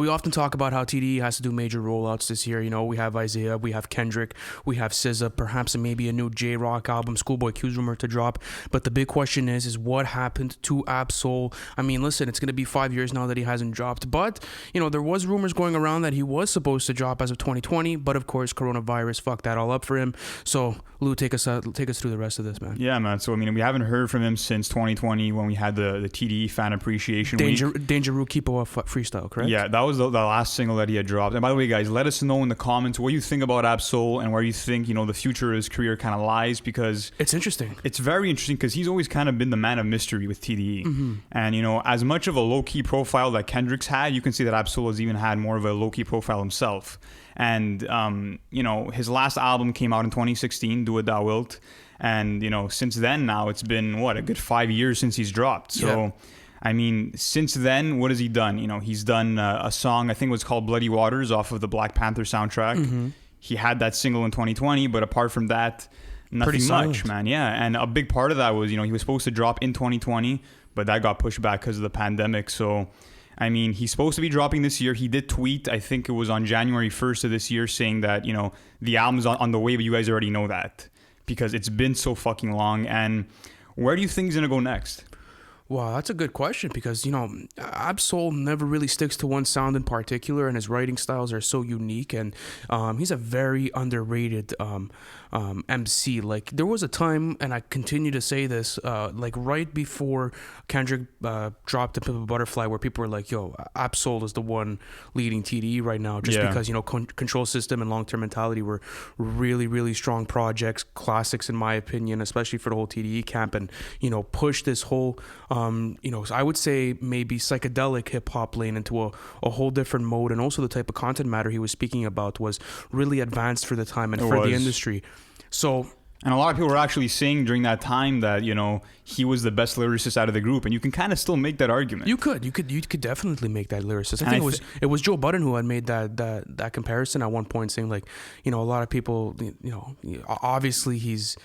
We often talk about how T.D.E has to do major rollouts this year. You know, we have Isaiah, we have Kendrick, we have SZA, perhaps maybe a new J-Rock album, Schoolboy Q's rumored to drop. But the big question is what happened to Ab-Soul? I mean, listen, it's going to be 5 years now that he hasn't dropped. But, you know, there was rumors going around that he was supposed to drop as of 2020. But, of course, coronavirus fucked that all up for him. So, Lou, take us through the rest of this, man. Yeah, man. So, I mean, we haven't heard from him since 2020 when we had the T.D.E fan appreciation week. Dangeroo Kipo freestyle, correct? Yeah, that was the last single that he had dropped. And by the way, guys, let us know in the comments what you think about Ab-Soul and where you think, you know, the future of his career kind of lies, because it's interesting. It's very interesting because he's always kind of been the man of mystery with T.D.E. Mm-hmm. And, you know, as much of a low-key profile that Kendrick's had, you can see that Ab-Soul has even had more of a low-key profile himself. And, you know, his last album came out in 2016, Do It, Thou Wilt. And, you know, since then now, it's been, a good 5 years since he's dropped. So... Yeah. I mean, since then, what has he done? You know, he's done a song, I think it was called Bloody Waters off of the Black Panther soundtrack. Mm-hmm. He had that single in 2020, but apart from that, nothing much, man. Yeah, and a big part of that was, you know, he was supposed to drop in 2020, but that got pushed back because of the pandemic. So, I mean, he's supposed to be dropping this year. He did tweet, I think it was on January 1st of this year, saying that, you know, the album's on the way, but you guys already know that because it's been so fucking long. And where do you think he's going to go next? Wow, that's a good question because, you know, Ab-Soul never really sticks to one sound in particular, and his writing styles are so unique, and he's a very underrated MC. Like, there was a time, and I continue to say this, like right before Kendrick dropped The Pimp a Butterfly, where people were like, yo, Ab-Soul is the one leading T.D.E right now, just because, you know, Control System and Long-Term Mentality were really, really strong projects, classics in my opinion, especially for the whole T.D.E camp, and, you know, push this whole... you know, so I would say maybe psychedelic hip hop lane into a whole different mode, and also the type of content matter he was speaking about was really advanced for the time and for the industry. So. And a lot of people were actually saying during that time that, you know, he was the best lyricist out of the group, and you can kind of still make that argument. You could definitely make that lyricist. I think it was Joe Budden who had made that comparison at one point, saying like, you know, a lot of people, you know, obviously he's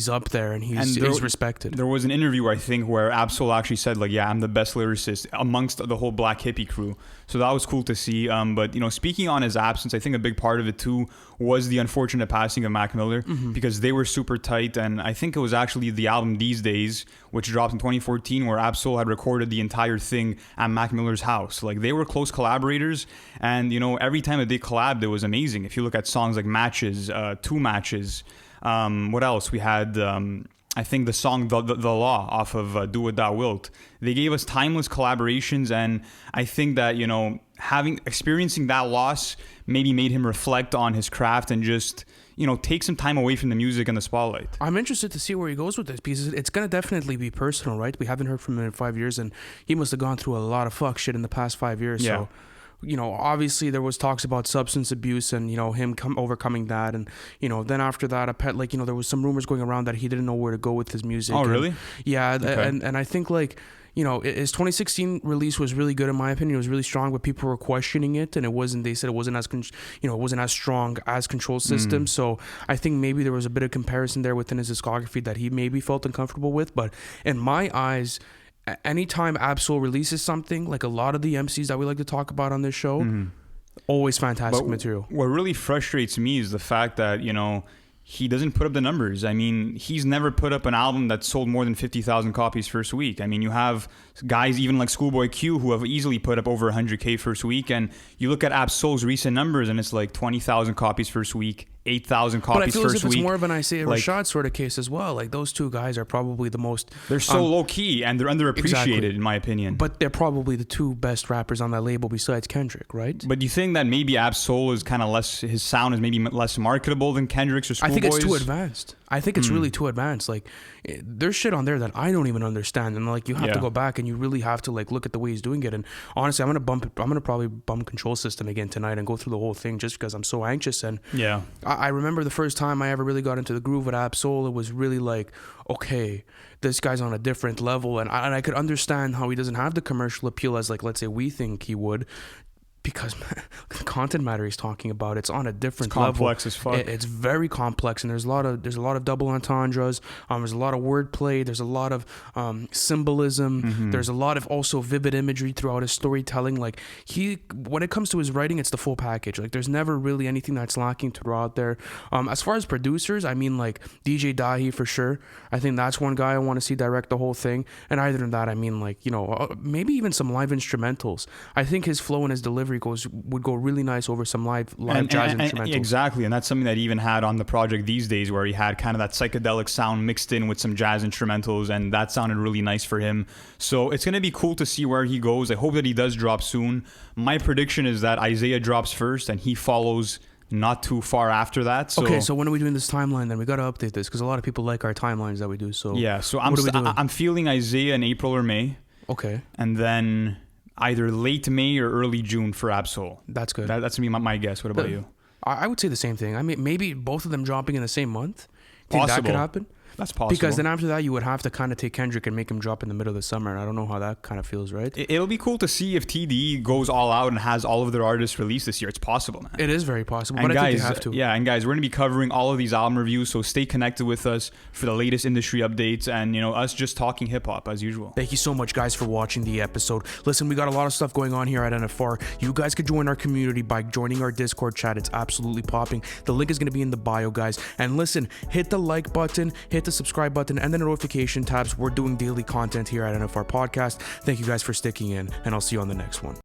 up there and he's respected. There was an interview, I think, where Ab-Soul actually said like, yeah, I'm the best lyricist amongst the whole Black hippie crew. So that was cool to see. But, you know, speaking on his absence, I think a big part of it too was the unfortunate passing of Mac Miller, because they were super tight. And I think it was actually the album These Days, which dropped in 2014, where Ab-Soul had recorded the entire thing at Mac Miller's house. Like, they were close collaborators, and, you know, every time that they collabed, it was amazing. If you look at songs like Matches, Two Matches, what else? We had... I think the song The Law off of Do It, Thou Wilt. They gave us timeless collaborations, and I think that, you know, experiencing that loss maybe made him reflect on his craft and just, you know, take some time away from the music and the spotlight. I'm interested to see where he goes with this, because it's going to definitely be personal, right? We haven't heard from him in 5 years, and he must have gone through a lot of fuck shit in the past 5 years. Yeah. So, you know, obviously there was talks about substance abuse and, you know, him overcoming that. And, you know, then after that, like, you know, there was some rumors going around that he didn't know where to go with his music. Oh, really? Yeah. Okay. And I think, like, you know, his 2016 release was really good in my opinion. It was really strong, but people were questioning it, and they said it wasn't as strong as Control System. So I think maybe there was a bit of comparison there within his discography that he maybe felt uncomfortable with. But in my eyes, anytime Ab-Soul releases something, like a lot of the MCs that we like to talk about on this show, always fantastic material. What really frustrates me is the fact that, you know, he doesn't put up the numbers. I mean, he's never put up an album that sold more than 50,000 copies first week. I mean, you have guys even like Schoolboy Q who have easily put up over 100K first week, and you look at Ab-Soul's recent numbers and it's like 20,000 copies first week, 8,000 copies first week. But I feel as if it's more of an Isaiah Rashad sort of case as well. Like, those two guys are probably the most... They're so low-key, and they're underappreciated, in my opinion. But they're probably the two best rappers on that label besides Kendrick, right? But do you think that maybe Ab-Soul is kind of less... His sound is maybe less marketable than Kendrick's or Schoolboy's? I think it's too advanced. I think it's really too advanced. Like, there's shit on there that I don't even understand. And, like, you have to go back and you really have to, like, look at the way he's doing it. And honestly, I'm going to probably bump Control System again tonight and go through the whole thing just because I'm so anxious. And I remember the first time I ever really got into the groove with Ab-Soul, it was really like, okay, this guy's on a different level. And I could understand how he doesn't have the commercial appeal as, like, let's say we think he would, because content matter he's talking about. It's on a different complex level. as fuck. It's very complex, and there's a lot of double entendres. There's a lot of wordplay. There's a lot of symbolism. There's a lot of also vivid imagery throughout his storytelling. Like when it comes to his writing, it's the full package. Like there's never really anything that's lacking throughout there. As far as producers, I mean, like T.D.E for sure. I think that's one guy I want to see direct the whole thing. And other than that, I mean, like, you know, maybe even some live instrumentals. I think his flow and his delivery would go really nice over some live jazz instrumentals. Exactly, and that's something that he even had on the project these days, where he had kind of that psychedelic sound mixed in with some jazz instrumentals, and that sounded really nice for him. So it's going to be cool to see where he goes. I hope that he does drop soon. My prediction is that Isaiah drops first and he follows not too far after that. So, okay, so when are we doing this timeline then? We got to update this because a lot of people like our timelines that we do. So yeah, so I'm feeling Isaiah in April or May. Okay. And then either late May or early June for Absol. That's good. That's me, my guess. What about you? I would say the same thing. I mean, maybe both of them dropping in the same month. Think Possible. that could happen? That's possible. Because then after that, you would have to kind of take Kendrick and make him drop in the middle of the summer. And I don't know how that kind of feels, right? It'll be cool to see if T.D.E goes all out and has all of their artists released this year. It's possible, man. It is very possible, and but guys, I think they have to. Yeah, and guys, we're going to be covering all of these album reviews, so stay connected with us for the latest industry updates and, you know, us just talking hip-hop as usual. Thank you so much, guys, for watching the episode. Listen, we got a lot of stuff going on here at NFR. You guys could join our community by joining our Discord chat. It's absolutely popping. The link is going to be in the bio, guys. And listen, hit the like button, hit the subscribe button, and the notification tabs. We're doing daily content here at NFR Podcast. Thank you guys for sticking in, and I'll see you on the next one.